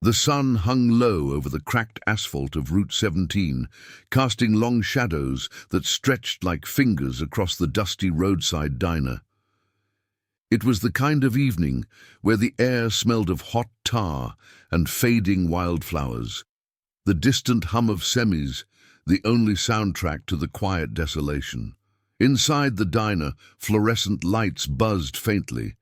The sun hung low over the cracked asphalt of Route 17, casting long shadows that stretched like fingers across the dusty roadside diner. It was the kind of evening where the air smelled of hot tar and fading wildflowers. The distant hum of semis, the only soundtrack to the quiet desolation. Inside the diner, fluorescent lights buzzed faintly,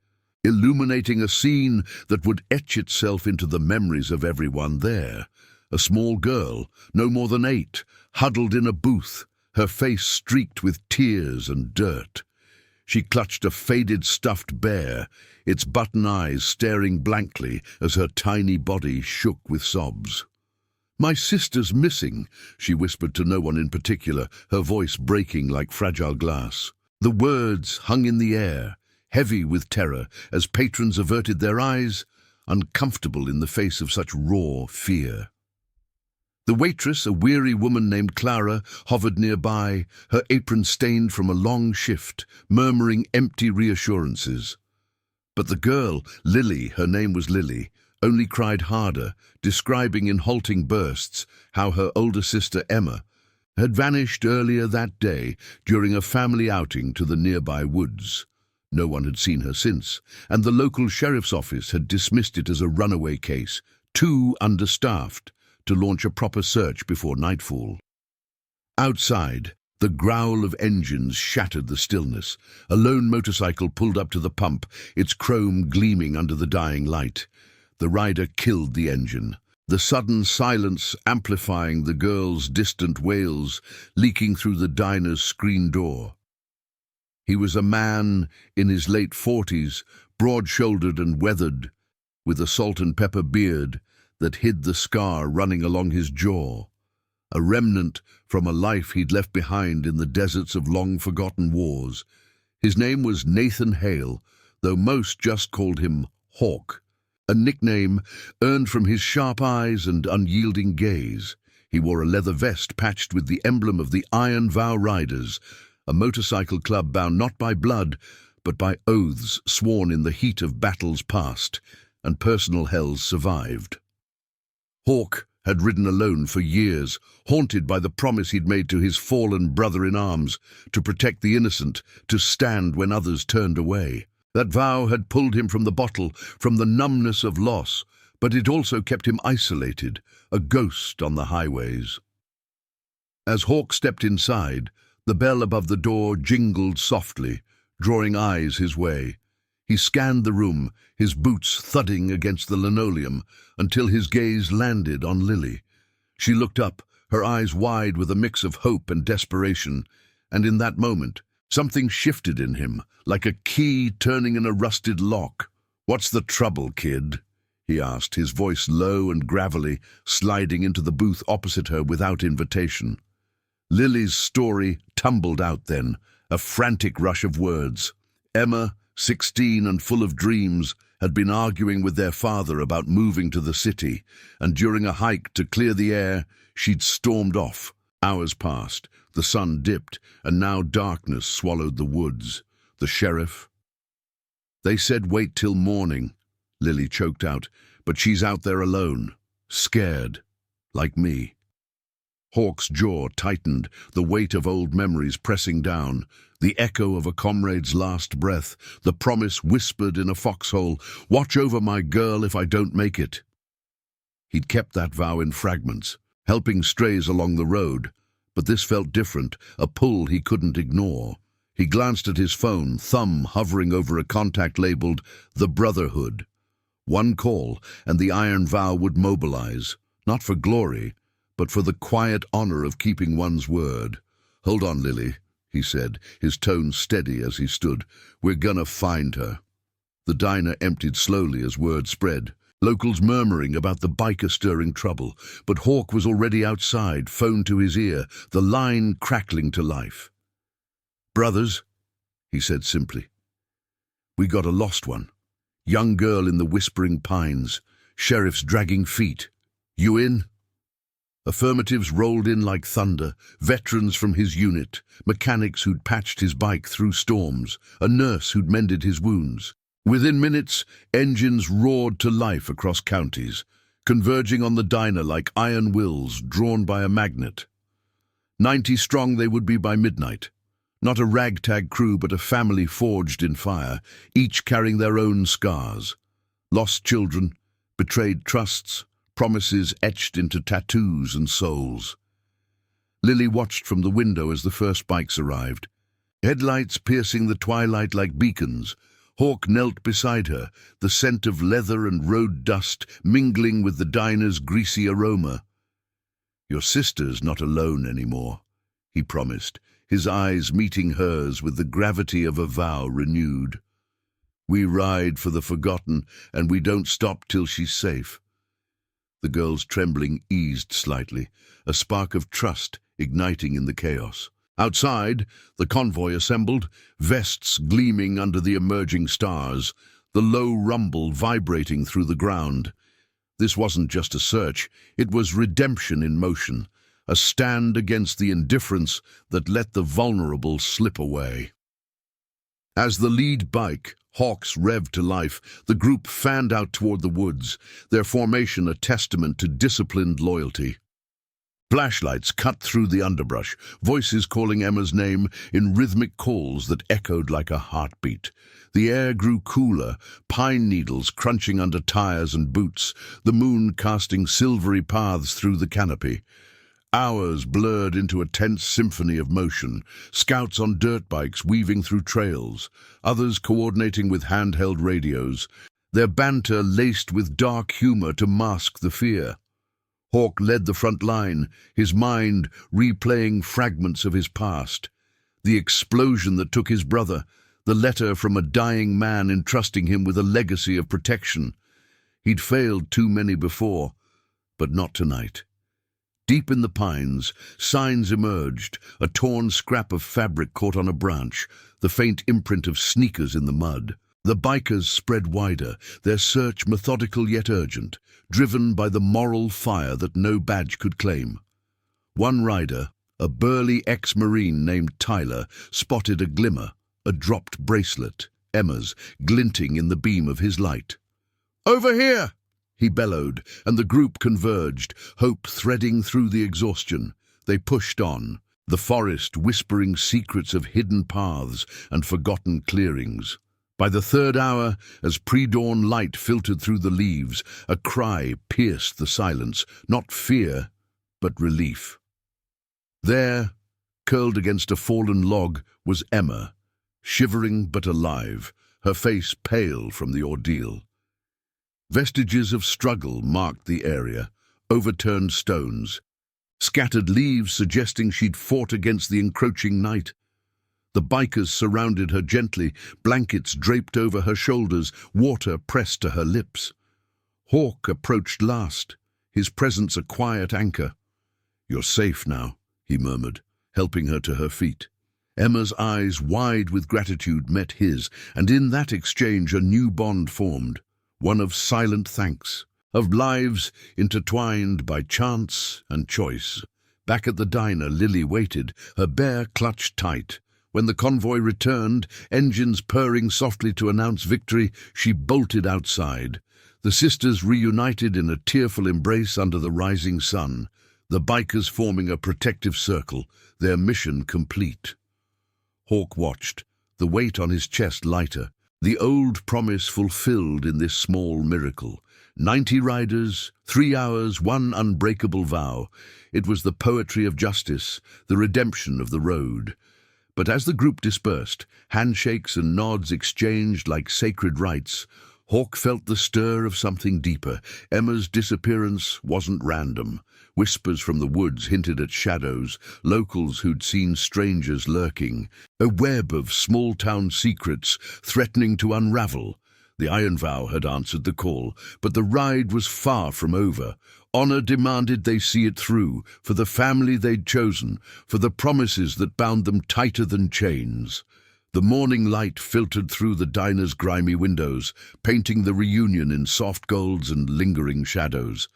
illuminating a scene that would etch itself into the memories of everyone there. A small girl, no more than 8, huddled in a booth, her face streaked with tears and dirt. She clutched a faded stuffed bear, its button eyes staring blankly as her tiny body shook with sobs. "My sister's missing," she whispered to no one in particular, her voice breaking like fragile glass. The words hung in the air, heavy with terror, as patrons averted their eyes, uncomfortable in the face of such raw fear. The waitress, a weary woman named Clara, hovered nearby, her apron stained from a long shift, murmuring empty reassurances. But the girl, Lily, her name was Lily, only cried harder, describing in halting bursts how her older sister Emma had vanished earlier that day during a family outing to the nearby woods. No one had seen her since, and the local sheriff's office had dismissed it as a runaway case, too understaffed to launch a proper search before nightfall. Outside, the growl of engines shattered the stillness. A lone motorcycle pulled up to the pump, its chrome gleaming under the dying light. The rider killed the engine, the sudden silence amplifying the girl's distant wails leaking through the diner's screen door. He was a man in his late 40s, broad-shouldered and weathered, with a salt and pepper beard that hid the scar running along his jaw, a remnant from a life he'd left behind in the deserts of long-forgotten wars. His name was Nathan Hale, though most just called him Hawk, a nickname earned from his sharp eyes and unyielding gaze. He wore a leather vest patched with the emblem of the Iron Vow Riders, a motorcycle club bound not by blood, but by oaths sworn in the heat of battles past and personal hells survived. Hawk had ridden alone for years, haunted by the promise he'd made to his fallen brother-in-arms to protect the innocent, to stand when others turned away. That vow had pulled him from the bottle, from the numbness of loss, but it also kept him isolated, a ghost on the highways. As Hawk stepped inside, the bell above the door jingled softly, drawing eyes his way. He scanned the room, his boots thudding against the linoleum, until his gaze landed on Lily. She looked up, her eyes wide with a mix of hope and desperation, and in that moment, something shifted in him, like a key turning in a rusted lock. "What's the trouble, kid?" he asked, his voice low and gravelly, sliding into the booth opposite her without invitation. Lily's story tumbled out then, a frantic rush of words. Emma, 16 and full of dreams, had been arguing with their father about moving to the city, and during a hike to clear the air, she'd stormed off. Hours passed, the sun dipped, and now darkness swallowed the woods. The sheriff? "They said wait till morning," Lily choked out, "but she's out there alone, scared, like me." Hawk's jaw tightened, the weight of old memories pressing down, the echo of a comrade's last breath, the promise whispered in a foxhole, "Watch over my girl if I don't make it." He'd kept that vow in fragments, helping strays along the road, but this felt different, a pull he couldn't ignore. He glanced at his phone, thumb hovering over a contact labeled The Brotherhood. One call, and the iron vow would mobilize, not for glory, but for the quiet honor of keeping one's word. "Hold on, Lily," he said, his tone steady as he stood. "We're gonna find her." The diner emptied slowly as word spread, locals murmuring about the biker stirring trouble, but Hawk was already outside, phone to his ear, the line crackling to life. "Brothers," he said simply. "We got a lost one. Young girl in the whispering pines, sheriff's dragging feet. You in?" Affirmatives rolled in like thunder, veterans from his unit, mechanics who'd patched his bike through storms, a nurse who'd mended his wounds. Within minutes, engines roared to life across counties. converging on the diner like iron wills drawn by a magnet. 90 strong they would be by midnight. Not a ragtag crew, but a family forged in fire, each carrying their own scars. Lost children, betrayed trusts, promises etched into tattoos and souls. Lily watched from the window as the first bikes arrived. Headlights piercing the twilight like beacons. Hawk knelt beside her, the scent of leather and road dust mingling with the diner's greasy aroma. "Your sister's not alone anymore," he promised, his eyes meeting hers with the gravity of a vow renewed. "We ride for the forgotten, and we don't stop till she's safe." The girl's trembling eased slightly, a spark of trust igniting in the chaos. Outside, the convoy assembled, vests gleaming under the emerging stars, the low rumble vibrating through the ground. This wasn't just a search, it was redemption in motion, a stand against the indifference that let the vulnerable slip away. As the lead bike, Hawks, revved to life, the group fanned out toward the woods, their formation a testament to disciplined loyalty. Flashlights cut through the underbrush, voices calling Emma's name in rhythmic calls that echoed like a heartbeat. The air grew cooler, pine needles crunching under tires and boots, the moon casting silvery paths through the canopy. Hours blurred into a tense symphony of motion, scouts on dirt bikes weaving through trails, others coordinating with handheld radios, their banter laced with dark humor to mask the fear. Hawk led the front line, his mind replaying fragments of his past. The explosion that took his brother, the letter from a dying man entrusting him with a legacy of protection. He'd failed too many before, but not tonight. Deep in the pines, signs emerged, a torn scrap of fabric caught on a branch, the faint imprint of sneakers in the mud. The bikers spread wider, their search methodical yet urgent, driven by the moral fire that no badge could claim. One rider, a burly ex-Marine named Tyler, spotted a glimmer, a dropped bracelet, Emma's, glinting in the beam of his light. "Over here!" he bellowed, and the group converged, hope threading through the exhaustion. They pushed on, the forest whispering secrets of hidden paths and forgotten clearings. By the third hour, as pre-dawn light filtered through the leaves, a cry pierced the silence, not fear, but relief. There, curled against a fallen log, was Emma, shivering but alive, her face pale from the ordeal. Vestiges of struggle marked the area, overturned stones, scattered leaves suggesting she'd fought against the encroaching night. The bikers surrounded her gently, blankets draped over her shoulders, water pressed to her lips. Hawk approached last, his presence a quiet anchor. "You're safe now," he murmured, helping her to her feet. Emma's eyes, wide with gratitude, met his, and in that exchange a new bond formed, one of silent thanks, of lives intertwined by chance and choice. Back at the diner, Lily waited, her bear clutched tight. When the convoy returned, engines purring softly to announce victory, she bolted outside. The sisters reunited in a tearful embrace under the rising sun, the bikers forming a protective circle, their mission complete. Hawk watched, the weight on his chest lighter, the old promise fulfilled in this small miracle. 90 riders, 3 hours, one unbreakable vow. It was the poetry of justice, the redemption of the road. But as the group dispersed, handshakes and nods exchanged like sacred rites, Hawk felt the stir of something deeper. Emma's disappearance wasn't random. Whispers from the woods hinted at shadows, locals who'd seen strangers lurking. A web of small-town secrets threatening to unravel. The Iron Vow had answered the call, but the ride was far from over. Honor demanded they see it through, for the family they'd chosen, for the promises that bound them tighter than chains. The morning light filtered through the diner's grimy windows, painting the reunion in soft golds and lingering shadows.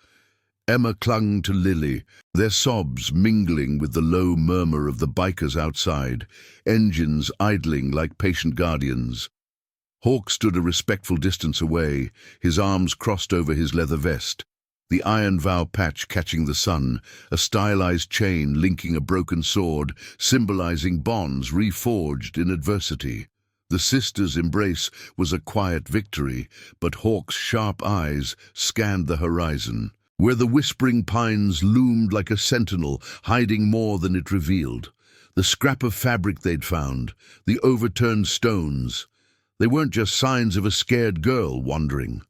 Emma clung to Lily, their sobs mingling with the low murmur of the bikers outside, engines idling like patient guardians. Hawk stood a respectful distance away, his arms crossed over his leather vest. the iron vow patch catching the sun, a stylized chain linking a broken sword, symbolizing bonds reforged in adversity. The sisters' embrace was a quiet victory, but Hawk's sharp eyes scanned the horizon, where the whispering pines loomed like a sentinel, hiding more than it revealed. The scrap of fabric they'd found, the overturned stones, they weren't just signs of a scared girl wandering.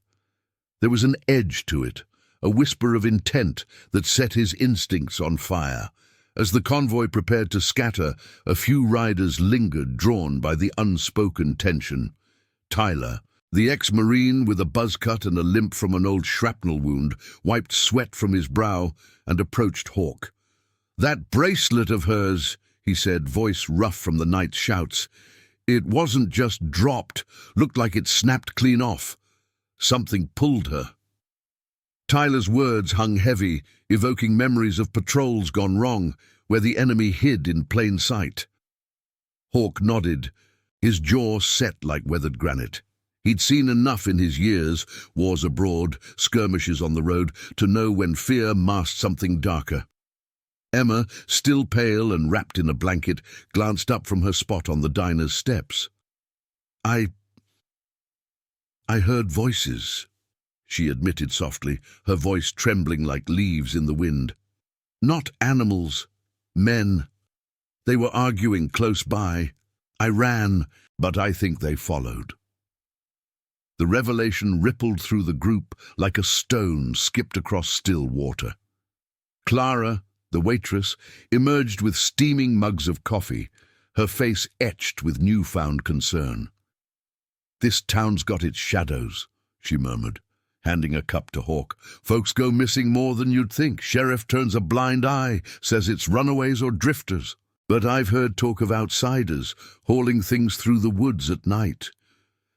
There was an edge to it, a whisper of intent that set his instincts on fire. As the convoy prepared to scatter, a few riders lingered, drawn by the unspoken tension. Tyler, the ex-Marine with a buzz cut and a limp from an old shrapnel wound, wiped sweat from his brow and approached Hawk. "That bracelet of hers," he said, voice rough from the night's shouts. "It wasn't just dropped, looked like it snapped clean off. Something pulled her." Tyler's words hung heavy, evoking memories of patrols gone wrong, where the enemy hid in plain sight. Hawk nodded, his jaw set like weathered granite. He'd seen enough in his years, wars abroad, skirmishes on the road, to know when fear masked something darker. Emma, still pale and wrapped in a blanket, glanced up from her spot on the diner's steps. I heard voices," she admitted softly, her voice trembling like leaves in the wind. "Not animals, men. They were arguing close by. I ran, but I think they followed." The revelation rippled through the group like a stone skipped across still water. Clara, the waitress, emerged with steaming mugs of coffee, her face etched with newfound concern. "This town's got its shadows," she murmured, handing a cup to Hawk. "Folks go missing more than you'd think. Sheriff turns a blind eye, says it's runaways or drifters. But I've heard talk of outsiders, hauling things through the woods at night."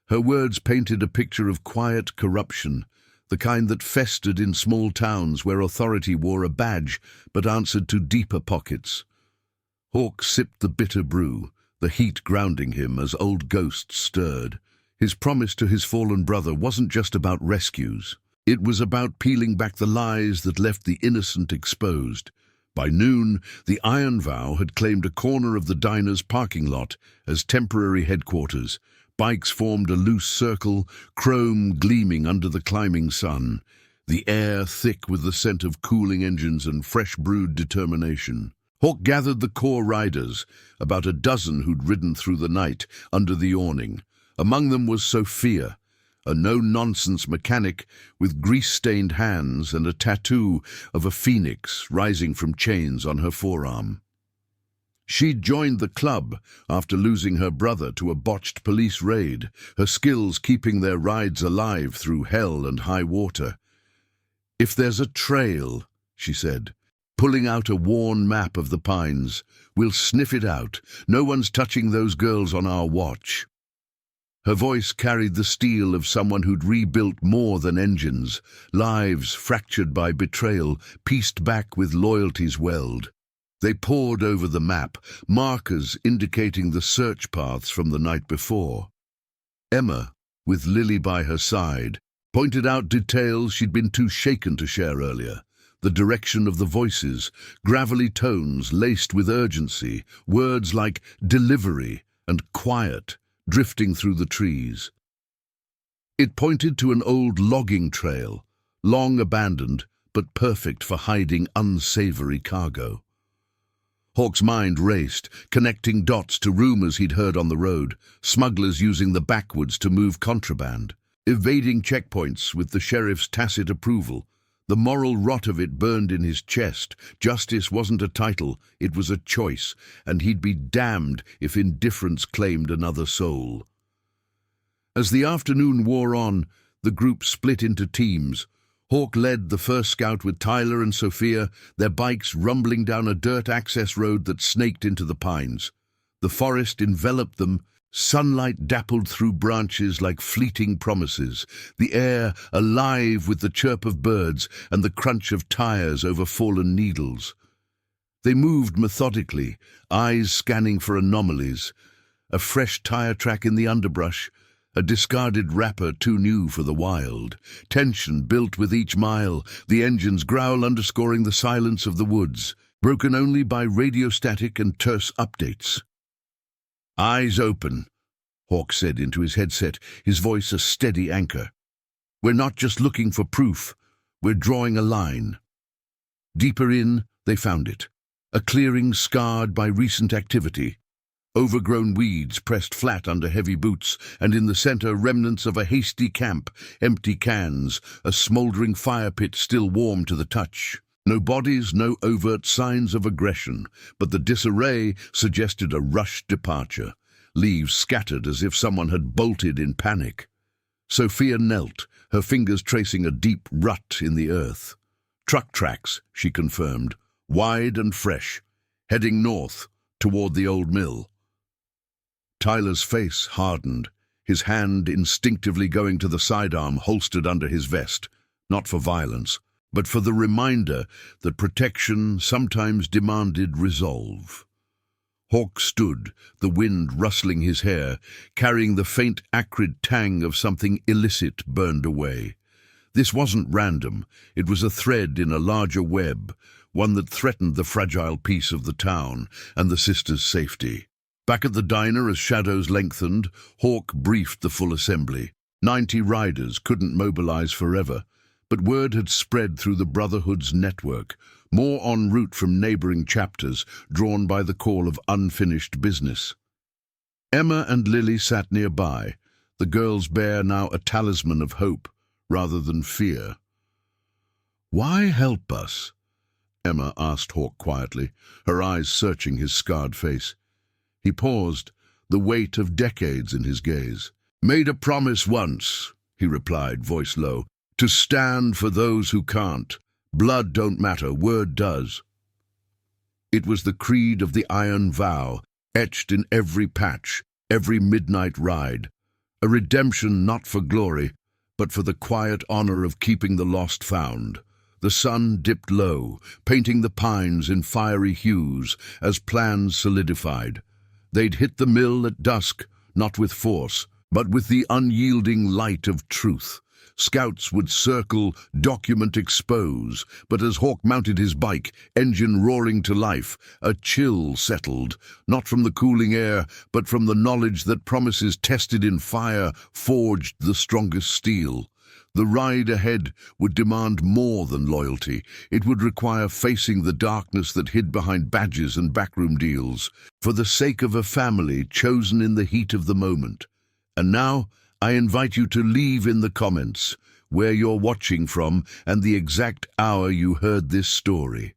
Her words painted a picture of quiet corruption, the kind that festered in small towns where authority wore a badge but answered to deeper pockets. Hawk sipped the bitter brew, the heat grounding him as old ghosts stirred. His promise to his fallen brother wasn't just about rescues. It was about peeling back the lies that left the innocent exposed. By noon, the Iron Vow had claimed a corner of the diner's parking lot as temporary headquarters. Bikes formed a loose circle, chrome gleaming under the climbing sun, the air thick with the scent of cooling engines and fresh-brewed determination. Hawk gathered the core riders, about a dozen who'd ridden through the night, under the awning. Among them was Sophia, a no-nonsense mechanic with grease-stained hands and a tattoo of a phoenix rising from chains on her forearm. She'd joined the club after losing her brother to a botched police raid, her skills keeping their rides alive through hell and high water. "If there's a trail," she said, pulling out a worn map of the pines, "we'll sniff it out. No one's touching those girls on our watch." Her voice carried the steel of someone who'd rebuilt more than engines, lives fractured by betrayal, pieced back with loyalty's weld. They pored over the map, markers indicating the search paths from the night before. Emma, with Lily by her side, pointed out details she'd been too shaken to share earlier. The direction of the voices, gravelly tones laced with urgency, words like delivery and quiet, drifting through the trees. It pointed to an old logging trail, long abandoned but perfect for hiding unsavory cargo. Hawk's mind raced, connecting dots to rumors he'd heard on the road, smugglers using the backwoods to move contraband, evading checkpoints with the sheriff's tacit approval. The moral rot of it burned in his chest. Justice wasn't a title, it was a choice, and he'd be damned if indifference claimed another soul. As the afternoon wore on, the group split into teams. Hawk led the first scout with Tyler and Sophia, their bikes rumbling down a dirt access road that snaked into the pines. The forest enveloped them, sunlight dappled through branches like fleeting promises, the air alive with the chirp of birds and the crunch of tires over fallen needles. They moved methodically, eyes scanning for anomalies, a fresh tire track in the underbrush, a discarded wrapper too new for the wild. Tension built with each mile, the engine's growl underscoring the silence of the woods, broken only by radiostatic and terse updates. "Eyes open," Hawk said into his headset, his voice a steady anchor. "We're not just looking for proof, we're drawing a line." Deeper in, they found it. A clearing scarred by recent activity. Overgrown weeds pressed flat under heavy boots, and in the center remnants of a hasty camp, empty cans, a smoldering fire pit still warm to the touch. No bodies, no overt signs of aggression, but the disarray suggested a rushed departure, leaves scattered as if someone had bolted in panic. Sophia knelt, her fingers tracing a deep rut in the earth. "Truck tracks," she confirmed, "wide and fresh, heading north, toward the old mill." Tyler's face hardened, his hand instinctively going to the sidearm holstered under his vest, not for violence, but for the reminder that protection sometimes demanded resolve. Hawk stood, the wind rustling his hair, carrying the faint acrid tang of something illicit burned away. This wasn't random, it was a thread in a larger web, one that threatened the fragile peace of the town and the sisters' safety. Back at the diner, as shadows lengthened, Hawk briefed the full assembly. 90 riders couldn't mobilize forever, but word had spread through the Brotherhood's network, more en route from neighboring chapters, drawn by the call of unfinished business. Emma and Lily sat nearby, the girls bear now a talisman of hope rather than fear. "Why help us?" Emma asked Hawk quietly, her eyes searching his scarred face. He paused, the weight of decades in his gaze. "Made a promise once," he replied, voice low, "to stand for those who can't. Blood don't matter, word does." It was the creed of the Iron Vow, etched in every patch, every midnight ride. A redemption not for glory, but for the quiet honor of keeping the lost found. The sun dipped low, painting the pines in fiery hues as plans solidified. They'd hit the mill at dusk, not with force, but with the unyielding light of truth. Scouts would circle, document, expose, but as Hawk mounted his bike, engine roaring to life, a chill settled, not from the cooling air, but from the knowledge that promises tested in fire forged the strongest steel. The ride ahead would demand more than loyalty. It would require facing the darkness that hid behind badges and backroom deals, for the sake of a family chosen in the heat of the moment. And now, I invite you to leave in the comments where you're watching from and the exact hour you heard this story.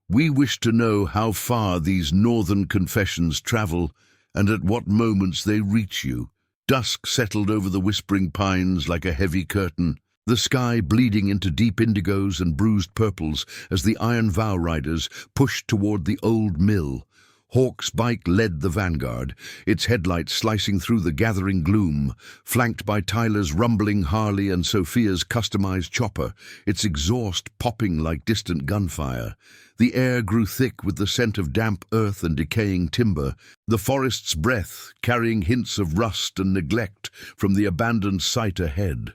We wish to know how far these northern confessions travel and at what moments they reach you. Dusk settled over the whispering pines like a heavy curtain, the sky bleeding into deep indigos and bruised purples as the Iron Vow riders pushed toward the old mill. Hawk's bike led the vanguard, its headlights slicing through the gathering gloom, flanked by Tyler's rumbling Harley and Sophia's customized chopper, its exhaust popping like distant gunfire. The air grew thick with the scent of damp earth and decaying timber, the forest's breath carrying hints of rust and neglect from the abandoned site ahead.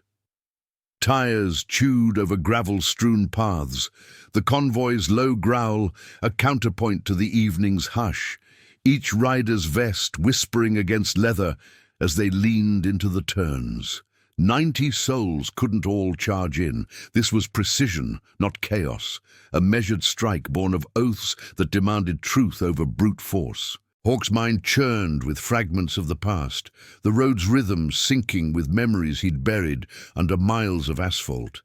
Tires chewed over gravel-strewn paths, the convoy's low growl a counterpoint to the evening's hush, each rider's vest whispering against leather as they leaned into the turns. 90 souls couldn't all charge in. This was precision, not chaos, a measured strike born of oaths that demanded truth over brute force. Hawk's mind churned with fragments of the past, the road's rhythm syncing with memories he'd buried under miles of asphalt.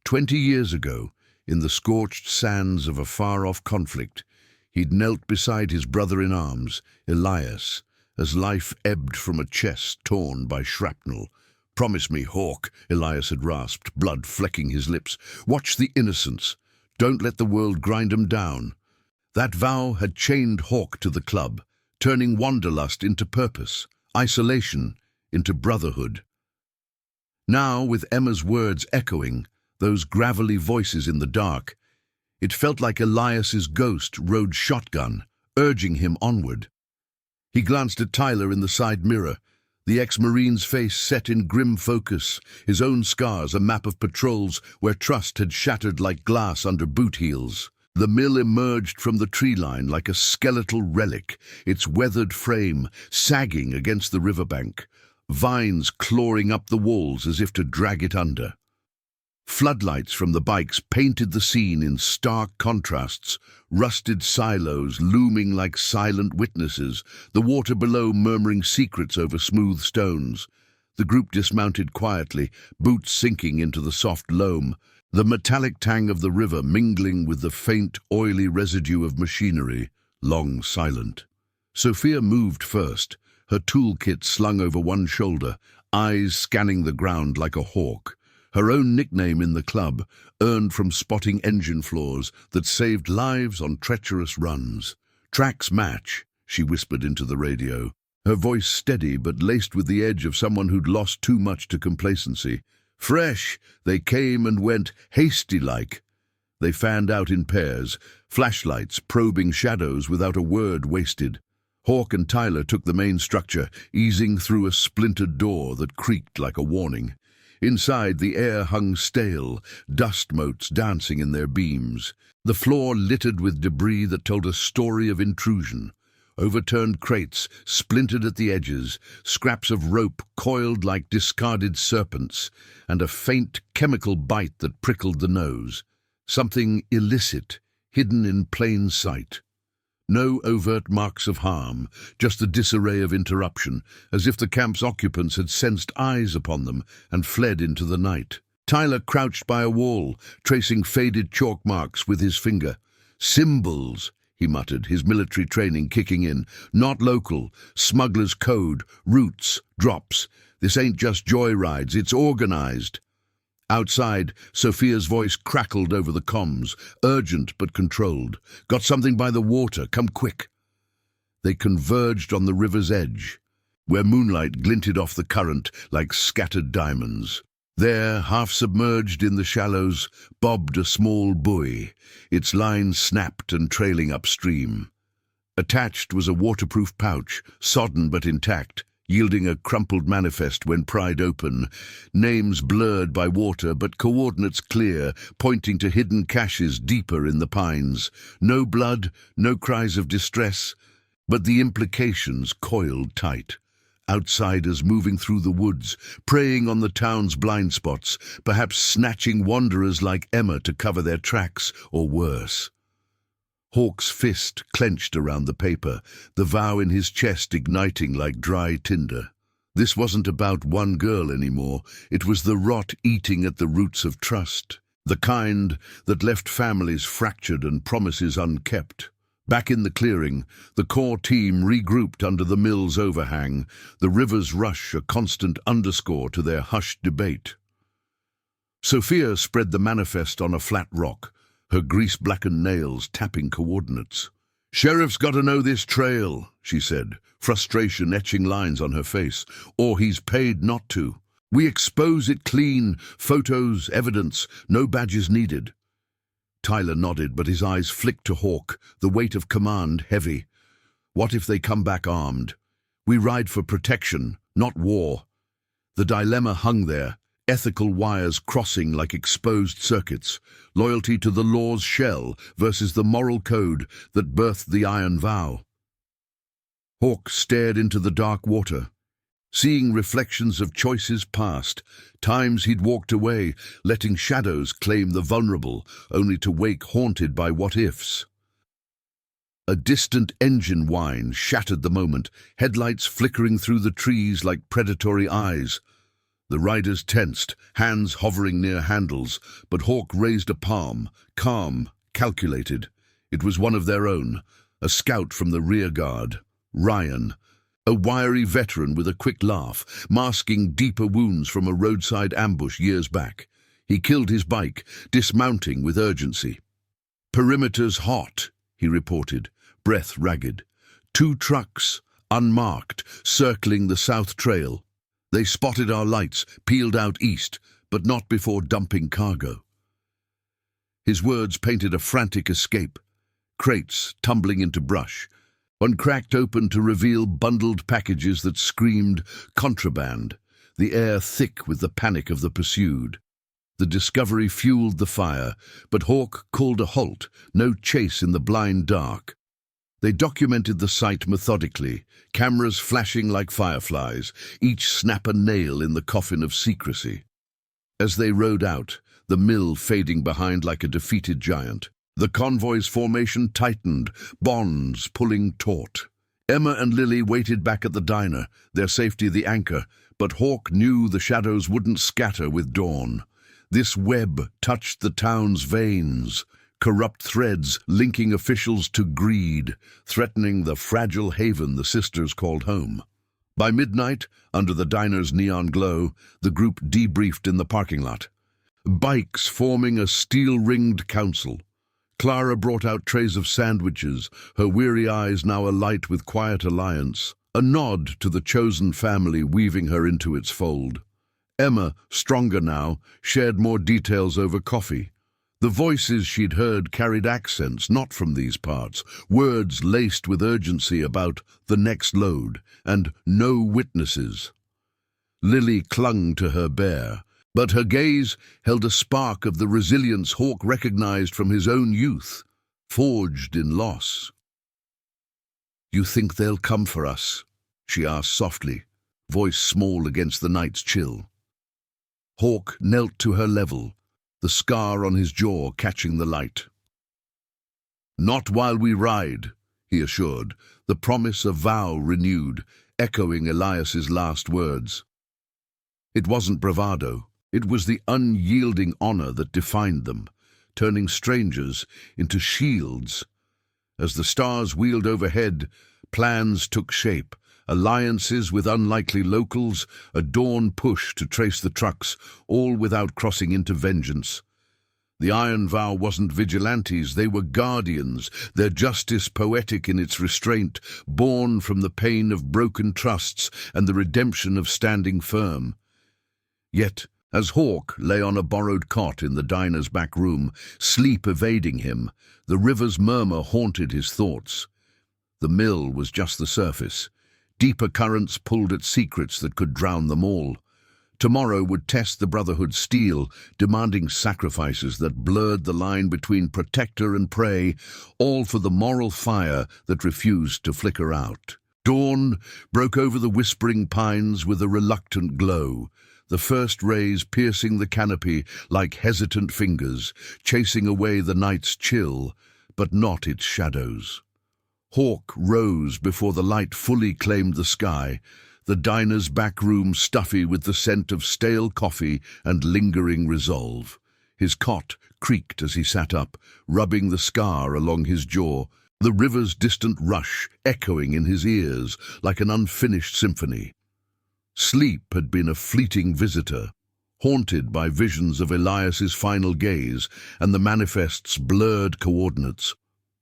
20 years ago, in the scorched sands of a far-off conflict, he'd knelt beside his brother-in-arms, Elias, as life ebbed from a chest torn by shrapnel. "Promise me, Hawk," Elias had rasped, blood flecking his lips. "Watch the innocents. Don't let the world grind 'em down." That vow had chained Hawk to the club, turning wanderlust into purpose, isolation into brotherhood. Now, with Emma's words echoing, those gravelly voices in the dark, it felt like Elias's ghost rode shotgun, urging him onward. He glanced at Tyler in the side mirror, The ex-Marine's face set in grim focus, his own scars a map of patrols where trust had shattered like glass under boot heels. The mill emerged from the tree line like a skeletal relic, its weathered frame sagging against the riverbank, vines clawing up the walls as if to drag it under. Floodlights from the bikes painted the scene in stark contrasts, rusted silos looming like silent witnesses, the water below murmuring secrets over smooth stones. The group dismounted quietly, boots sinking into the soft loam, the metallic tang of the river mingling with the faint, oily residue of machinery, long silent. Sophia moved first, her toolkit slung over one shoulder, eyes scanning the ground like a hawk. Her own nickname in the club, earned from spotting engine flaws that saved lives on treacherous runs. "Tracks match," she whispered into the radio, her voice steady but laced with the edge of someone who'd lost too much to complacency. "Fresh," they came and went, hasty-like. They fanned out in pairs, flashlights probing shadows without a word wasted. Hawk and Tyler took the main structure, easing through a splintered door that creaked like a warning. Inside, the air hung stale, dust motes dancing in their beams. The floor littered with debris that told a story of intrusion. Overturned crates, splintered at the edges, scraps of rope coiled like discarded serpents, and a faint chemical bite that prickled the nose. Something illicit, hidden in plain sight. No overt marks of harm, just the disarray of interruption, as if the camp's occupants had sensed eyes upon them and fled into the night. Tyler crouched by a wall, tracing faded chalk marks with his finger. "Symbols," he muttered, his military training kicking in. "Not local. Smuggler's code. Routes. Drops. This ain't just joyrides, it's organized." Outside, Sophia's voice crackled over the comms, urgent but controlled. "Got something by the water, come quick." They converged on the river's edge, where moonlight glinted off the current like scattered diamonds. There, half submerged in the shallows, bobbed a small buoy, its line snapped and trailing upstream. Attached was a waterproof pouch, sodden but intact, yielding a crumpled manifest when pried open, names blurred by water but coordinates clear, pointing to hidden caches deeper in the pines. No blood, no cries of distress, but the implications coiled tight. Outsiders moving through the woods, preying on the town's blind spots, perhaps snatching wanderers like Emma to cover their tracks, or worse. Hawk's fist clenched around the paper, the vow in his chest igniting like dry tinder. This wasn't about one girl anymore. It was the rot eating at the roots of trust, the kind that left families fractured and promises unkept. Back in the clearing, the core team regrouped under the mill's overhang, the river's rush a constant underscore to their hushed debate. Sophia spread the manifest on a flat rock, her grease-blackened nails tapping coordinates. "Sheriff's got to know this trail," she said, frustration etching lines on her face, "or he's paid not to. We expose it clean, photos, evidence, no badges needed." Tyler nodded, but his eyes flicked to Hawk, the weight of command heavy. "What if they come back armed? We ride for protection, not war." The dilemma hung there, ethical wires crossing like exposed circuits, loyalty to the law's shell versus the moral code that birthed the iron vow. Hawk stared into the dark water, seeing reflections of choices past, times he'd walked away, letting shadows claim the vulnerable, only to wake haunted by what-ifs. A distant engine whine shattered the moment, headlights flickering through the trees like predatory eyes. The riders tensed, hands hovering near handles, but Hawk raised a palm, calm, calculated. It was one of their own, a scout from the rear guard, Ryan, a wiry veteran with a quick laugh, masking deeper wounds from a roadside ambush years back. He killed his bike, dismounting with urgency. "Perimeter's hot," he reported, breath ragged. 2 trucks, unmarked, circling the south trail. They spotted our lights, peeled out east, but not before dumping cargo. His words painted a frantic escape. Crates tumbling into brush, One cracked open to reveal bundled packages that screamed contraband, the air thick with the panic of the pursued. The discovery fueled the fire, but Hawk called a halt, no chase in the blind dark. They documented the sight methodically, cameras flashing like fireflies, each snap a nail in the coffin of secrecy. As they rode out, the mill fading behind like a defeated giant, the convoy's formation tightened, bonds pulling taut. Emma and Lily waited back at the diner, their safety the anchor, but Hawk knew the shadows wouldn't scatter with dawn. This web touched the town's veins, corrupt threads linking officials to greed, threatening the fragile haven the sisters called home. By midnight, under the diner's neon glow, the group debriefed in the parking lot. Bikes forming a steel-ringed council. Clara brought out trays of sandwiches, her weary eyes now alight with quiet alliance, a nod to the chosen family weaving her into its fold. Emma, stronger now, shared more details over coffee. The voices she'd heard carried accents not from these parts, words laced with urgency about the next load and no witnesses. Lily clung to her bear, but her gaze held a spark of the resilience Hawk recognized from his own youth, forged in loss. "You think they'll come for us?" she asked softly, voice small against the night's chill. Hawk knelt to her level, the scar on his jaw catching the light. "Not while we ride," he assured, the promise a vow renewed, echoing Elias's last words. It wasn't bravado, it was the unyielding honor that defined them, turning strangers into shields. As the stars wheeled overhead, plans took shape, alliances with unlikely locals, a dawn push to trace the trucks, all without crossing into vengeance. The Iron Vow wasn't vigilantes, they were guardians, their justice poetic in its restraint, born from the pain of broken trusts and the redemption of standing firm. Yet, as Hawk lay on a borrowed cot in the diner's back room, sleep evading him, the river's murmur haunted his thoughts. The mill was just the surface. Deeper currents pulled at secrets that could drown them all. Tomorrow would test the Brotherhood's steel, demanding sacrifices that blurred the line between protector and prey, all for the moral fire that refused to flicker out. Dawn broke over the whispering pines with a reluctant glow, the first rays piercing the canopy like hesitant fingers, chasing away the night's chill, but not its shadows. Hawk rose before the light fully claimed the sky, the diner's back room stuffy with the scent of stale coffee and lingering resolve. His cot creaked as he sat up, rubbing the scar along his jaw, the river's distant rush echoing in his ears like an unfinished symphony. Sleep had been a fleeting visitor, haunted by visions of Elias's final gaze and the manifest's blurred coordinates.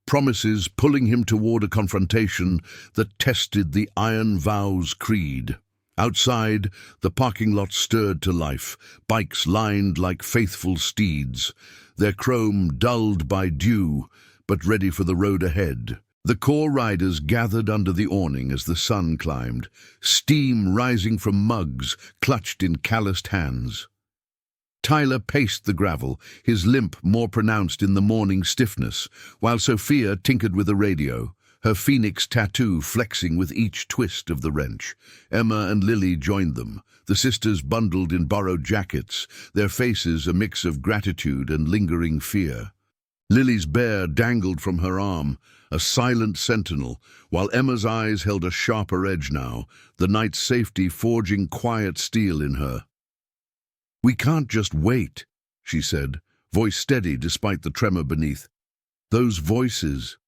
Promises pulling him toward a confrontation that tested the Iron Vow's creed. Outside, the parking lot stirred to life, bikes lined like faithful steeds, their chrome dulled by dew, but ready for the road ahead. The core riders gathered under the awning as the sun climbed, steam rising from mugs clutched in calloused hands. Tyler paced the gravel, his limp more pronounced in the morning stiffness, while Sophia tinkered with the radio, her phoenix tattoo flexing with each twist of the wrench. Emma and Lily joined them, the sisters bundled in borrowed jackets, their faces a mix of gratitude and lingering fear. Lily's bear dangled from her arm, a silent sentinel, while Emma's eyes held a sharper edge now, the night's safety forging quiet steel in her. "We can't just wait," she said, voice steady despite the tremor beneath. Those voices.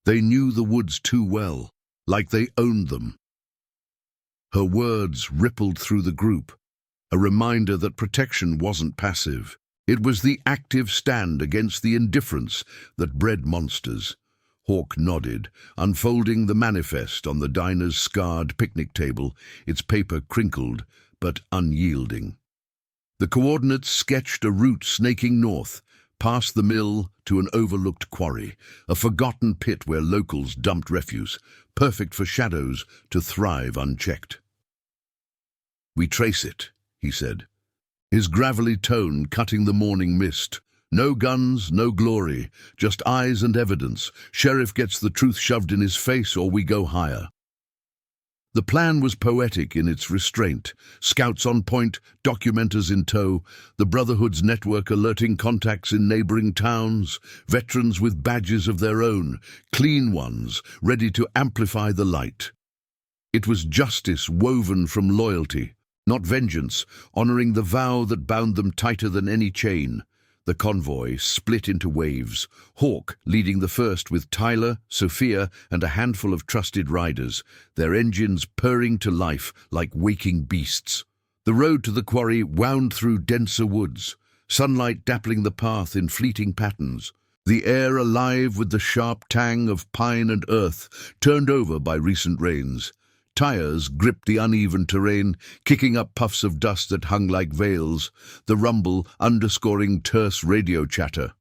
They knew the woods too well, like they owned them. Her words rippled through the group, a reminder that protection wasn't passive. It was the active stand against the indifference that bred monsters. Hawk nodded, unfolding the manifest on the diner's scarred picnic table, its paper crinkled but unyielding. The coordinates sketched a route snaking north, past the mill to an overlooked quarry, a forgotten pit where locals dumped refuse, perfect for shadows to thrive unchecked. "We trace it," he said, his gravelly tone cutting the morning mist. "No guns, no glory, just eyes and evidence. Sheriff gets the truth shoved in his face or we go higher." The plan was poetic in its restraint. Scouts on point, documenters in tow, the Brotherhood's network alerting contacts in neighboring towns, veterans with badges of their own, clean ones, ready to amplify the light. It was justice woven from loyalty, not vengeance, honoring the vow that bound them tighter than any chain. The convoy split into waves, Hawk leading the first with Tyler, Sophia, and a handful of trusted riders, their engines purring to life like waking beasts. The road to the quarry wound through denser woods, sunlight dappling the path in fleeting patterns, the air alive with the sharp tang of pine and earth turned over by recent rains. Tires gripped the uneven terrain, kicking up puffs of dust that hung like veils, the rumble underscoring terse radio chatter.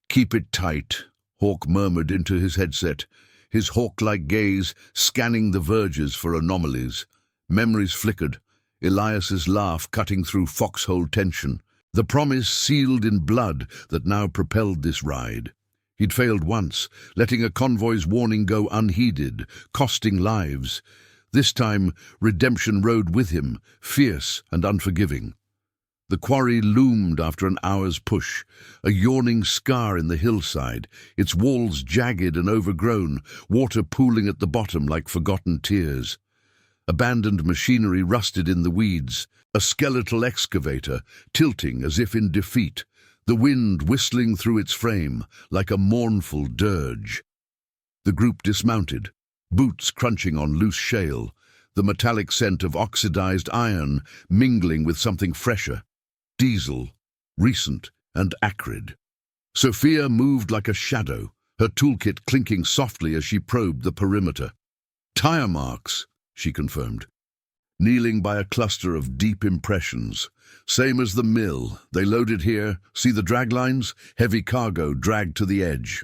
"Keep it tight," Hawk murmured into his headset, his hawk-like gaze scanning the verges for anomalies. Memories flickered, Elias's laugh cutting through foxhole tension, the promise sealed in blood that now propelled this ride. He'd failed once, letting a convoy's warning go unheeded, costing lives. This time, redemption rode with him, fierce and unforgiving. The quarry loomed after an hour's push, a yawning scar in the hillside, its walls jagged and overgrown, water pooling at the bottom like forgotten tears. Abandoned machinery rusted in the weeds, a skeletal excavator tilting as if in defeat, the wind whistling through its frame like a mournful dirge. The group dismounted, boots crunching on loose shale, the metallic scent of oxidized iron mingling with something fresher, diesel, recent and acrid. Sophia moved like a shadow, her toolkit clinking softly as she probed the perimeter. "Tire marks," she confirmed. Kneeling by a cluster of deep impressions. "Same as the mill. They loaded here. See the drag lines? Heavy cargo dragged to the edge."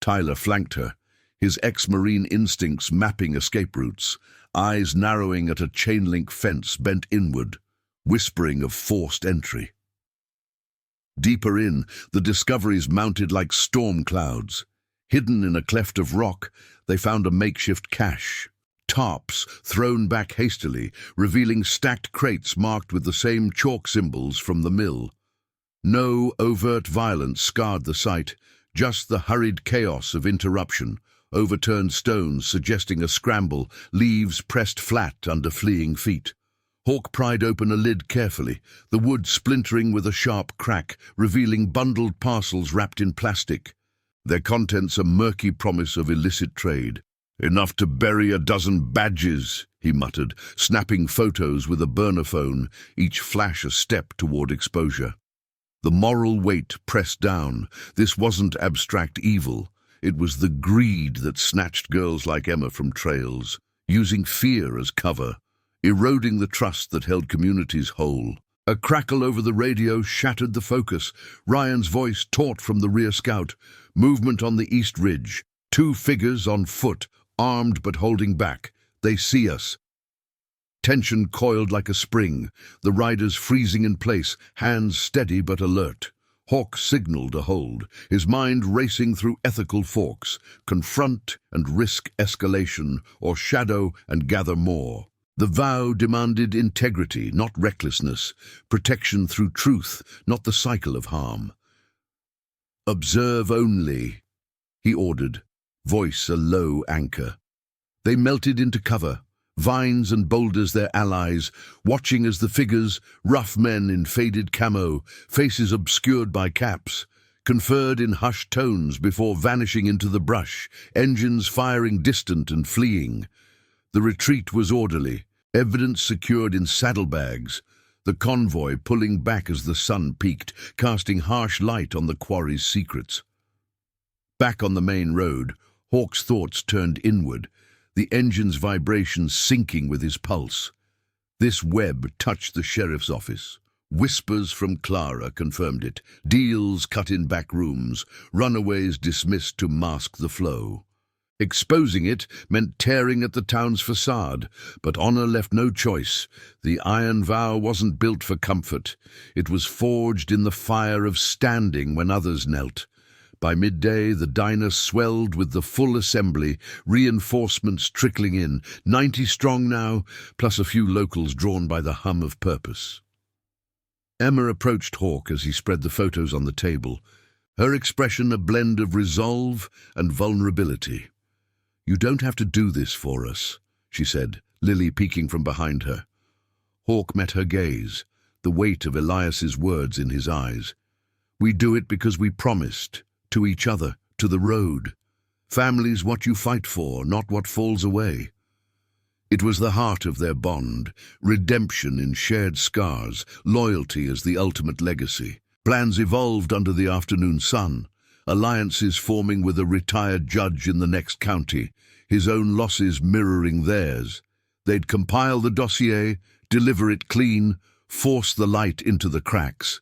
Tyler flanked her, his ex-marine instincts mapping escape routes, eyes narrowing at a chain-link fence bent inward, whispering of forced entry. Deeper in, the discoveries mounted like storm clouds. Hidden in a cleft of rock, they found a makeshift cache. Tarps thrown back hastily, revealing stacked crates marked with the same chalk symbols from the mill. No overt violence scarred the site, just the hurried chaos of interruption, overturned stones suggesting a scramble, leaves pressed flat under fleeing feet. Hawk pried open a lid carefully, the wood splintering with a sharp crack, revealing bundled parcels wrapped in plastic. Their contents a murky promise of illicit trade. "Enough to bury a dozen badges," he muttered, snapping photos with a burner phone, each flash a step toward exposure. The moral weight pressed down. This wasn't abstract evil. It was the greed that snatched girls like Emma from trails, using fear as cover, eroding the trust that held communities whole. A crackle over the radio shattered the focus. Ryan's voice taut from the rear scout. Movement on the east ridge. 2 figures on foot, armed but holding back. They see us. Tension coiled like a spring, the riders freezing in place, hands steady but alert. Hawk signaled a hold, his mind racing through ethical forks, confront and risk escalation, or shadow and gather more. The vow demanded integrity, not recklessness, protection through truth, not the cycle of harm. "Observe only," he ordered, voice a low anchor. They melted into cover, vines and boulders their allies, watching as the figures, rough men in faded camo, faces obscured by caps, conferred in hushed tones before vanishing into the brush, engines firing distant and fleeing. The retreat was orderly, evidence secured in saddlebags, the convoy pulling back as the sun peaked, casting harsh light on the quarry's secrets. Back on the main road, Hawk's thoughts turned inward, the engine's vibrations syncing with his pulse. This web touched the sheriff's office. Whispers from Clara confirmed it. Deals cut in back rooms, runaways dismissed to mask the flow. Exposing it meant tearing at the town's facade, but honor left no choice. The iron vow wasn't built for comfort. It was forged in the fire of standing when others knelt. By midday, the diner swelled with the full assembly, reinforcements trickling in, 90 strong now, plus a few locals drawn by the hum of purpose. Emma approached Hawk as he spread the photos on the table, her expression a blend of resolve and vulnerability. "You don't have to do this for us," she said, Lily peeking from behind her. Hawk met her gaze, the weight of Elias's words in his eyes. "We do it because we promised, to each other, to the road. Family's what you fight for, not what falls away." It was the heart of their bond, redemption in shared scars, loyalty as the ultimate legacy. Plans evolved under the afternoon sun, alliances forming with a retired judge in the next county, his own losses mirroring theirs. They'd compile the dossier, deliver it clean, force the light into the cracks.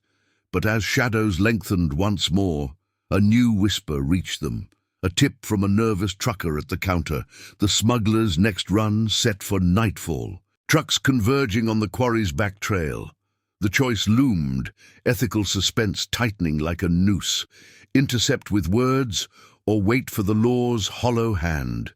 But as shadows lengthened once more, a new whisper reached them. A tip from a nervous trucker at the counter, the smuggler's next run set for nightfall. Trucks converging on the quarry's back trail. The choice loomed, ethical suspense tightening like a noose. Intercept with words, or wait for the law's hollow hand.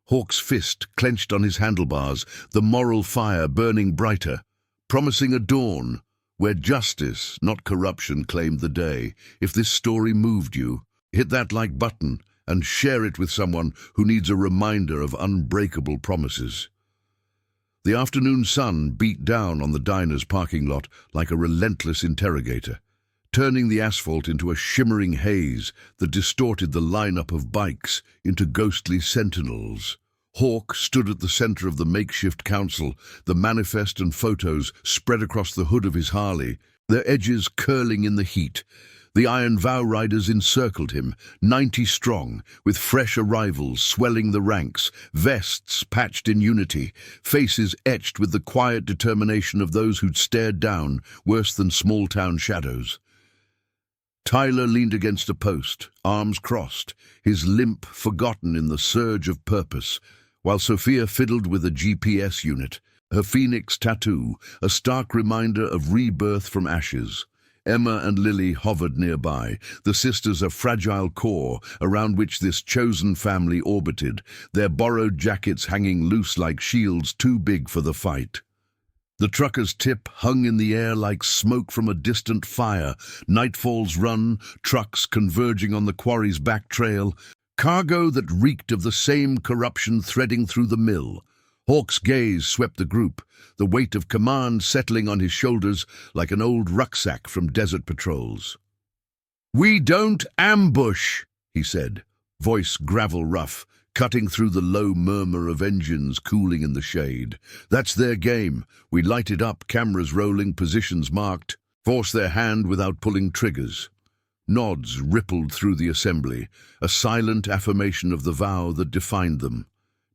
Hawk's fist clenched on his handlebars, the moral fire burning brighter, promising a dawn where justice, not corruption, claimed the day. If this story moved you, hit that like button and share it with someone who needs a reminder of unbreakable promises. The afternoon sun beat down on the diner's parking lot like a relentless interrogator, turning the asphalt into a shimmering haze that distorted the lineup of bikes into ghostly sentinels. Hawk stood at the center of the makeshift council, the manifest and photos spread across the hood of his Harley, their edges curling in the heat. The Iron Vow riders encircled him, 90 strong, with fresh arrivals swelling the ranks, vests patched in unity, faces etched with the quiet determination of those who'd stared down, worse than small-town shadows. Tyler leaned against a post, arms crossed, his limp forgotten in the surge of purpose, while Sophia fiddled with a GPS unit, her phoenix tattoo, a stark reminder of rebirth from ashes. Emma and Lily hovered nearby, the sisters a fragile core around which this chosen family orbited, their borrowed jackets hanging loose like shields too big for the fight. The trucker's tip hung in the air like smoke from a distant fire, nightfall's run, trucks converging on the quarry's back trail, cargo that reeked of the same corruption threading through the mill. Hawk's gaze swept the group, the weight of command settling on his shoulders like an old rucksack from desert patrols. "We don't ambush," he said, voice gravel rough, cutting through the low murmur of engines cooling in the shade. "That's their game. We light it up, cameras rolling, positions marked, force their hand without pulling triggers." Nods rippled through the assembly, a silent affirmation of the vow that defined them.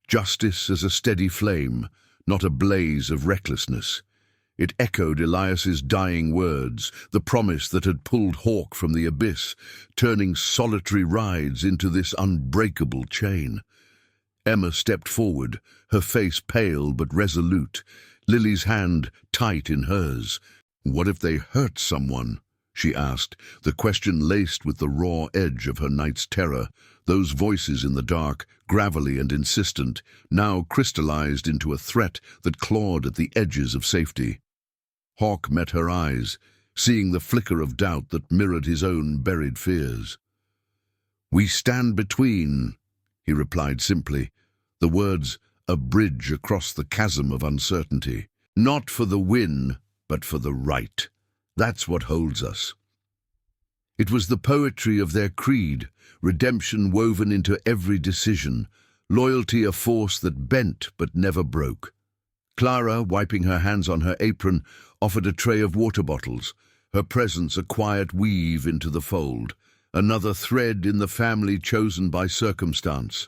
Justice as a steady flame, not a blaze of recklessness. It echoed Elias's dying words, the promise that had pulled Hawk from the abyss, turning solitary rides into this unbreakable chain. Emma stepped forward, her face pale but resolute, Lily's hand tight in hers. "What if they hurt someone?" she asked, the question laced with the raw edge of her night's terror. Those voices in the dark, gravelly and insistent, now crystallized into a threat that clawed at the edges of safety. Hawk met her eyes, seeing the flicker of doubt that mirrored his own buried fears. "We stand between," he replied simply, the words a bridge across the chasm of uncertainty. "Not for the win, but for the right. That's what holds us." It was the poetry of their creed, redemption woven into every decision, loyalty a force that bent but never broke. Clara, wiping her hands on her apron, offered a tray of water bottles, her presence a quiet weave into the fold, another thread in the family chosen by circumstance.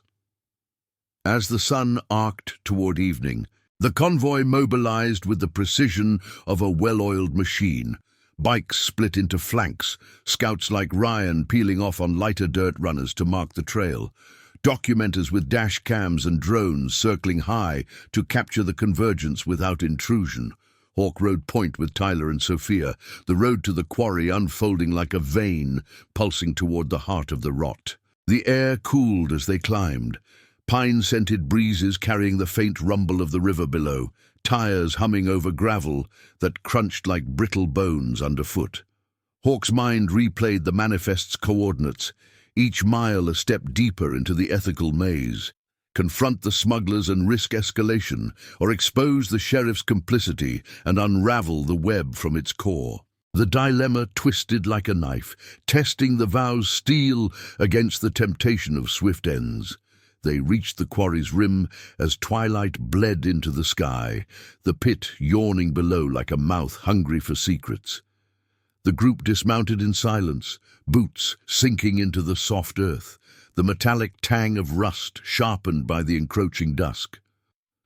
As the sun arced toward evening, The convoy mobilized with the precision of a well-oiled machine. Bikes split into flanks, scouts like Ryan peeling off on lighter dirt runners to mark the trail. Documenters with dash cams and drones circling high to capture the convergence without intrusion. Hawk rode point with Tyler and Sophia, the road to the quarry unfolding like a vein, pulsing toward the heart of the rot. The air cooled as they climbed, pine-scented breezes carrying the faint rumble of the river below, tires humming over gravel that crunched like brittle bones underfoot. Hawk's mind replayed the manifest's coordinates, each mile a step deeper into the ethical maze. Confront the smugglers and risk escalation, or expose the sheriff's complicity and unravel the web from its core. The dilemma twisted like a knife, testing the vow's steel against the temptation of swift ends. They reached the quarry's rim as twilight bled into the sky, the pit yawning below like a mouth hungry for secrets. The group dismounted in silence, boots sinking into the soft earth, the metallic tang of rust sharpened by the encroaching dusk.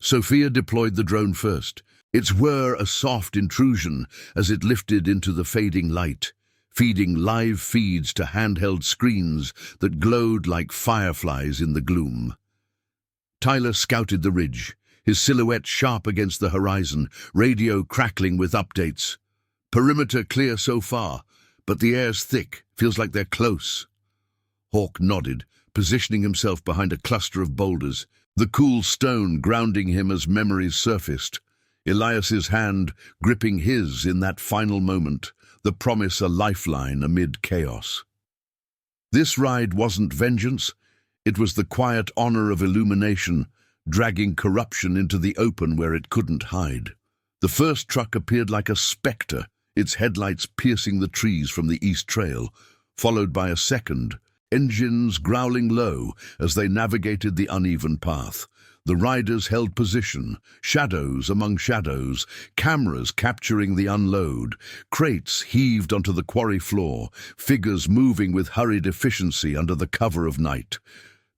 Sophia deployed the drone first, its whir a soft intrusion as it lifted into the fading light, feeding live feeds to handheld screens that glowed like fireflies in the gloom. Tyler scouted the ridge, his silhouette sharp against the horizon, radio crackling with updates. Perimeter clear so far, but the air's thick, feels like they're close. Hawk nodded, positioning himself behind a cluster of boulders, the cool stone grounding him as memories surfaced. Elias's hand gripping his in that final moment, the promise a lifeline amid chaos. This ride wasn't vengeance, it was the quiet honor of illumination, dragging corruption into the open where it couldn't hide. The first truck appeared like a specter, its headlights piercing the trees from the east trail, followed by a second, engines growling low as they navigated the uneven path. The riders held position, shadows among shadows, cameras capturing the unload, crates heaved onto the quarry floor, figures moving with hurried efficiency under the cover of night.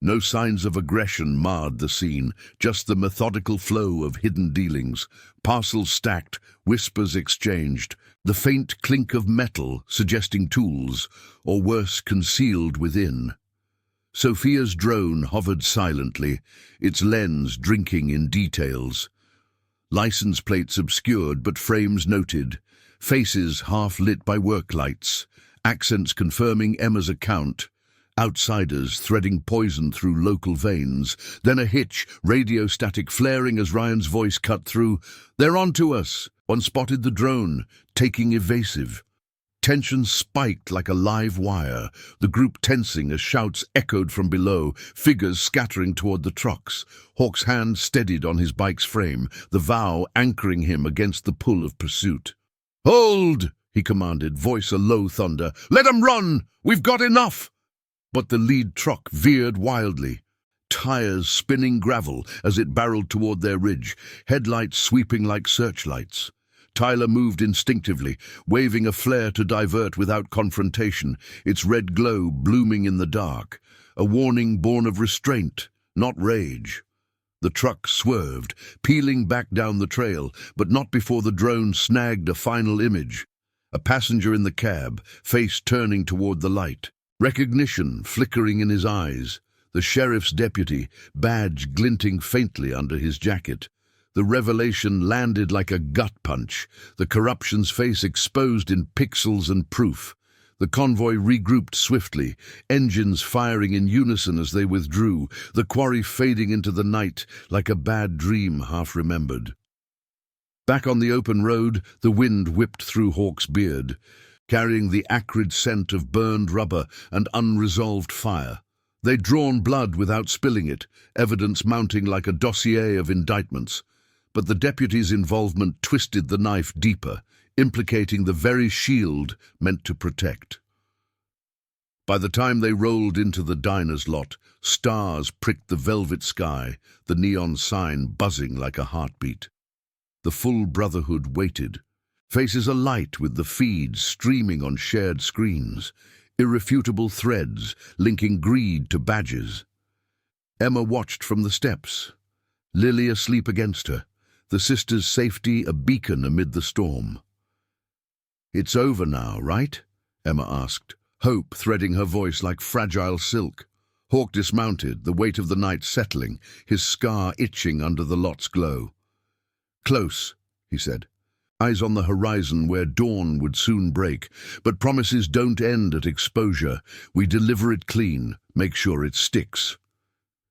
No signs of aggression marred the scene, just the methodical flow of hidden dealings, parcels stacked, whispers exchanged, the faint clink of metal suggesting tools, or worse, concealed within. Sophia's drone hovered silently, its lens drinking in details. License plates obscured but frames noted, faces half lit by work lights, accents confirming Emma's account, outsiders threading poison through local veins, then a hitch, radio static flaring as Ryan's voice cut through. "They're onto us!" One spotted the drone, taking evasive. Tension spiked like a live wire, the group tensing as shouts echoed from below, figures scattering toward the trucks. Hawk's hand steadied on his bike's frame, the vow anchoring him against the pull of pursuit. "Hold!" he commanded, voice a low thunder. "Let 'em run! We've got enough!" But the lead truck veered wildly, tires spinning gravel as it barreled toward their ridge, headlights sweeping like searchlights. Tyler moved instinctively, waving a flare to divert without confrontation, its red glow blooming in the dark, a warning born of restraint, not rage. The truck swerved, peeling back down the trail, but not before the drone snagged a final image. A passenger in the cab, face turning toward the light. Recognition flickering in his eyes. The sheriff's deputy, badge glinting faintly under his jacket. The revelation landed like a gut punch, the corruption's face exposed in pixels and proof. The convoy regrouped swiftly, engines firing in unison as they withdrew, the quarry fading into the night like a bad dream half remembered. Back on the open road, the wind whipped through Hawk's beard, carrying the acrid scent of burned rubber and unresolved fire. They'd drawn blood without spilling it, evidence mounting like a dossier of indictments. But the deputy's involvement twisted the knife deeper, implicating the very shield meant to protect. By the time they rolled into the diner's lot, stars pricked the velvet sky, the neon sign buzzing like a heartbeat. The full brotherhood waited, faces alight with the feeds streaming on shared screens, irrefutable threads linking greed to badges. Emma watched from the steps, Lily asleep against her, the sisters' safety a beacon amid the storm. "It's over now, right?" Emma asked, hope threading her voice like fragile silk. Hawk dismounted, the weight of the night settling, his scar itching under the lot's glow. "Close," he said, eyes on the horizon where dawn would soon break. "But promises don't end at exposure. We deliver it clean, make sure it sticks."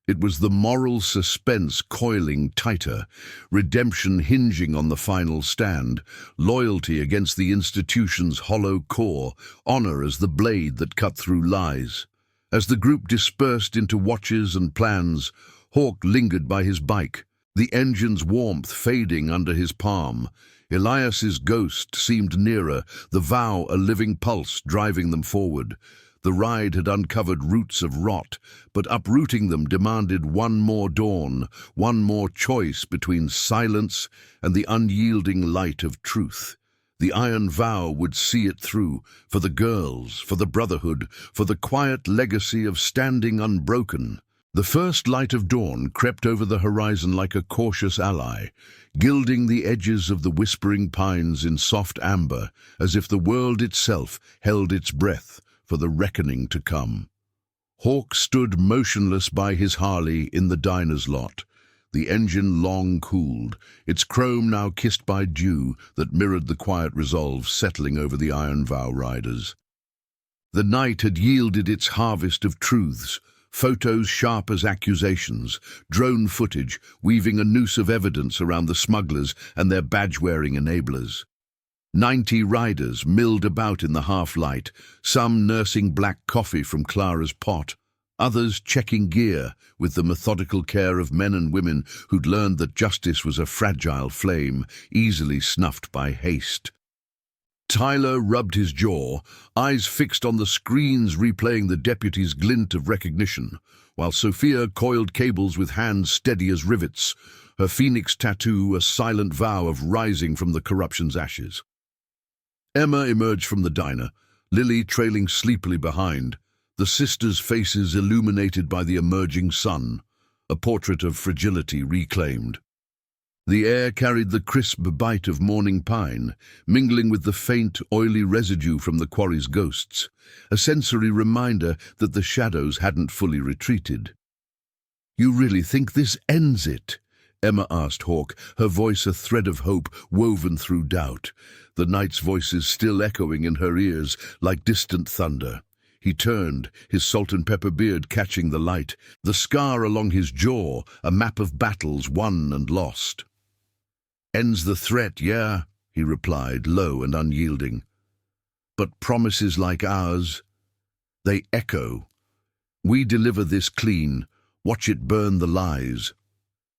It was the moral suspense coiling tighter, redemption hinging on the final stand, loyalty against the institution's hollow core, honor as the blade that cut through lies. As the group dispersed into watches and plans, Hawk lingered by his bike, the engine's warmth fading under his palm. Elias's ghost seemed nearer, the vow a living pulse driving them forward. The ride had uncovered roots of rot, but uprooting them demanded one more dawn, one more choice between silence and the unyielding light of truth. The iron vow would see it through, for the girls, for the brotherhood, for the quiet legacy of standing unbroken. The first light of dawn crept over the horizon like a cautious ally, gilding the edges of the whispering pines in soft amber, as if the world itself held its breath for the reckoning to come. Hawk stood motionless by his Harley in the diner's lot, the engine long cooled, its chrome now kissed by dew that mirrored the quiet resolve settling over the iron vow riders. The night had yielded its harvest of truths, photos sharp as accusations, drone footage weaving a noose of evidence around the smugglers and their badge-wearing enablers. 90 riders milled about in the half-light, some nursing black coffee from Clara's pot, others checking gear with the methodical care of men and women who'd learned that justice was a fragile flame, easily snuffed by haste. Tyler rubbed his jaw, eyes fixed on the screens replaying the deputy's glint of recognition, while Sophia coiled cables with hands steady as rivets, her phoenix tattoo a silent vow of rising from the corruption's ashes. Emma emerged from the diner, Lily trailing sleepily behind, the sisters' faces illuminated by the emerging sun, a portrait of fragility reclaimed. The air carried the crisp bite of morning pine, mingling with the faint, oily residue from the quarry's ghosts, a sensory reminder that the shadows hadn't fully retreated. "You really think this ends it?" Emma asked Hawk, her voice a thread of hope woven through doubt, the night's voices still echoing in her ears like distant thunder. He turned, his salt and pepper beard catching the light, the scar along his jaw, a map of battles won and lost. "Ends the threat, yeah," he replied, low and unyielding. "But promises like ours, they echo. We deliver this clean, watch it burn the lies."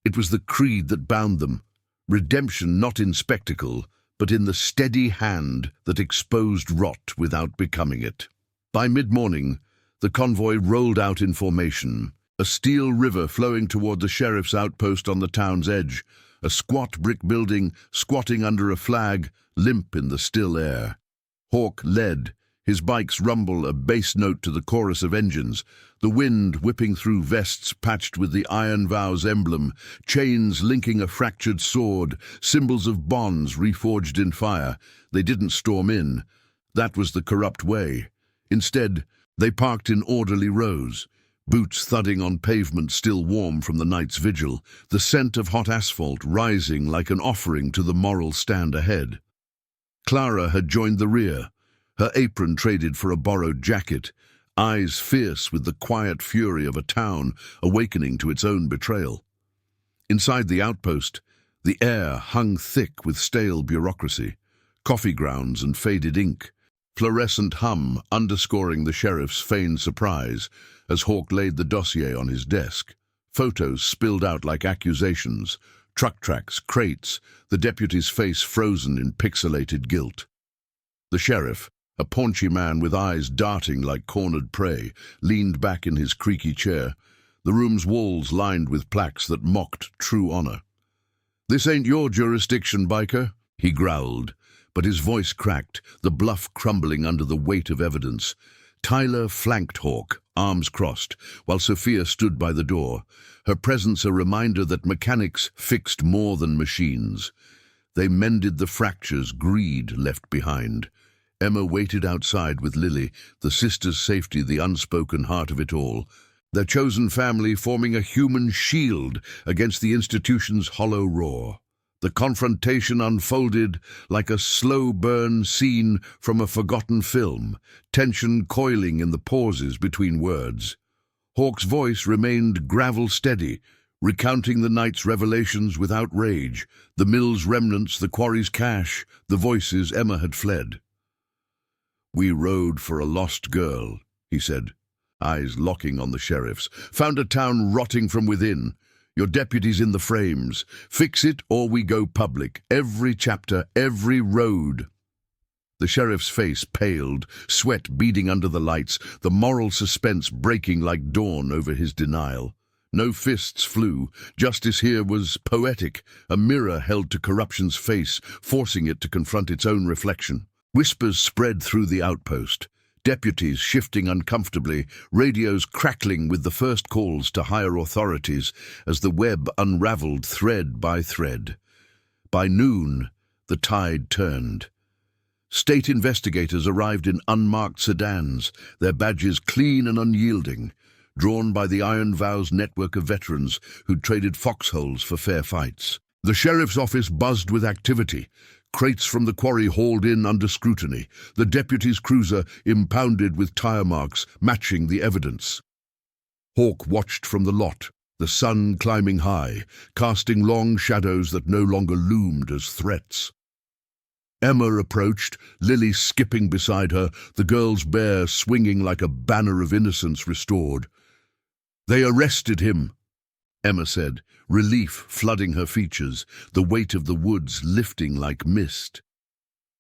It was the creed that bound them, redemption not in spectacle, but in the steady hand that exposed rot without becoming it. By mid-morning, the convoy rolled out in formation, a steel river flowing toward the sheriff's outpost on the town's edge, a squat brick building squatting under a flag, limp in the still air. Hawk led, his bike's rumble a bass note to the chorus of engines, the wind whipping through vests patched with the Iron Vow's emblem, chains linking a fractured sword, symbols of bonds reforged in fire. They didn't storm in. That was the corrupt way. Instead, they parked in orderly rows, boots thudding on pavement still warm from the night's vigil, the scent of hot asphalt rising like an offering to the moral stand ahead. Clara had joined the rear, her apron traded for a borrowed jacket, eyes fierce with the quiet fury of a town awakening to its own betrayal. Inside the outpost, the air hung thick with stale bureaucracy, coffee grounds and faded ink, fluorescent hum underscoring the sheriff's feigned surprise as Hawk laid the dossier on his desk. Photos spilled out like accusations, truck tracks, crates, the deputy's face frozen in pixelated guilt. The sheriff, a paunchy man with eyes darting like cornered prey, leaned back in his creaky chair, the room's walls lined with plaques that mocked true honor. "This ain't your jurisdiction, biker," he growled, but his voice cracked, the bluff crumbling under the weight of evidence. Tyler flanked Hawk, arms crossed, while Sophia stood by the door, her presence a reminder that mechanics fixed more than machines. They mended the fractures greed left behind. Emma waited outside with Lily, the sister's safety the unspoken heart of it all, their chosen family forming a human shield against the institution's hollow roar. The confrontation unfolded like a slow-burn scene from a forgotten film, tension coiling in the pauses between words. Hawk's voice remained gravel-steady, recounting the night's revelations without rage, the mill's remnants, the quarry's cache, the voices Emma had fled. "We rode for a lost girl," he said, eyes locking on the sheriff's. "Found a town rotting from within. Your deputy's in the frames. Fix it or we go public. Every chapter, every road." The sheriff's face paled, sweat beading under the lights, the moral suspense breaking like dawn over his denial. No fists flew. Justice here was poetic, a mirror held to corruption's face, forcing it to confront its own reflection. Whispers spread through the outpost. Deputies shifting uncomfortably, radios crackling with the first calls to higher authorities as the web unraveled thread by thread. By noon, the tide turned. State investigators arrived in unmarked sedans, their badges clean and unyielding, drawn by the Iron Vows network of veterans who'd traded foxholes for fair fights. The sheriff's office buzzed with activity. Crates from the quarry hauled in under scrutiny, the deputy's cruiser impounded with tire marks matching the evidence. Hawk watched from the lot, the sun climbing high, casting long shadows that no longer loomed as threats. Emma approached, Lily skipping beside her, the girl's bear swinging like a banner of innocence restored. "They arrested him," Emma said, relief flooding her features, the weight of the woods lifting like mist.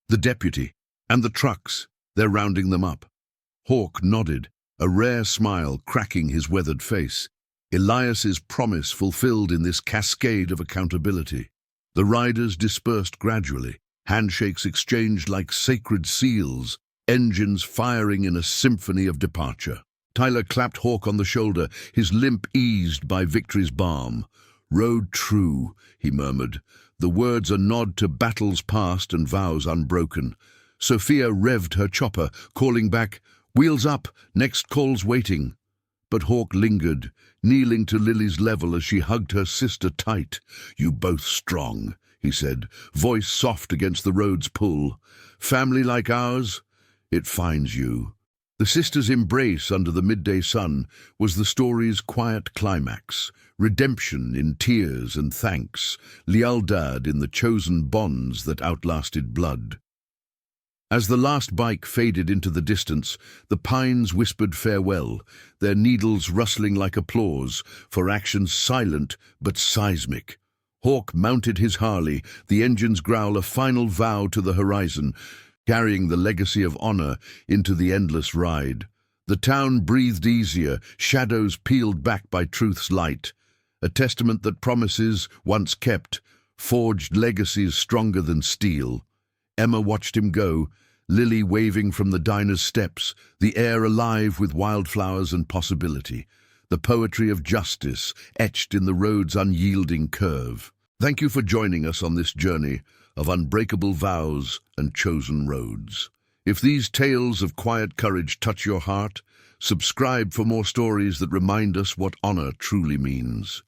"The deputy, and the trucks, they're rounding them up." Hawk nodded, a rare smile cracking his weathered face. Elias's promise fulfilled in this cascade of accountability. The riders dispersed gradually, handshakes exchanged like sacred seals, engines firing in a symphony of departure. Tyler clapped Hawk on the shoulder, his limp eased by victory's balm. "Rode true," he murmured, the words a nod to battles past and vows unbroken. Sophia revved her chopper, calling back, "Wheels up, next call's waiting." But Hawk lingered, kneeling to Lily's level as she hugged her sister tight. "You both strong," he said, voice soft against the road's pull. "Family like ours, it finds you." The sisters' embrace under the midday sun was the story's quiet climax, redemption in tears and thanks, lealdad in the chosen bonds that outlasted blood. As the last bike faded into the distance, the pines whispered farewell, their needles rustling like applause for actions silent but seismic. Hawk mounted his Harley, the engine's growl a final vow to the horizon, carrying the legacy of honor into the endless ride. The town breathed easier, shadows peeled back by truth's light, a testament that promises, once kept, forged legacies stronger than steel. Emma watched him go, Lily waving from the diner's steps, the air alive with wildflowers and possibility, the poetry of justice etched in the road's unyielding curve. Thank you for joining us on this journey of unbreakable vows and chosen roads. If these tales of quiet courage touch your heart, subscribe for more stories that remind us what honor truly means.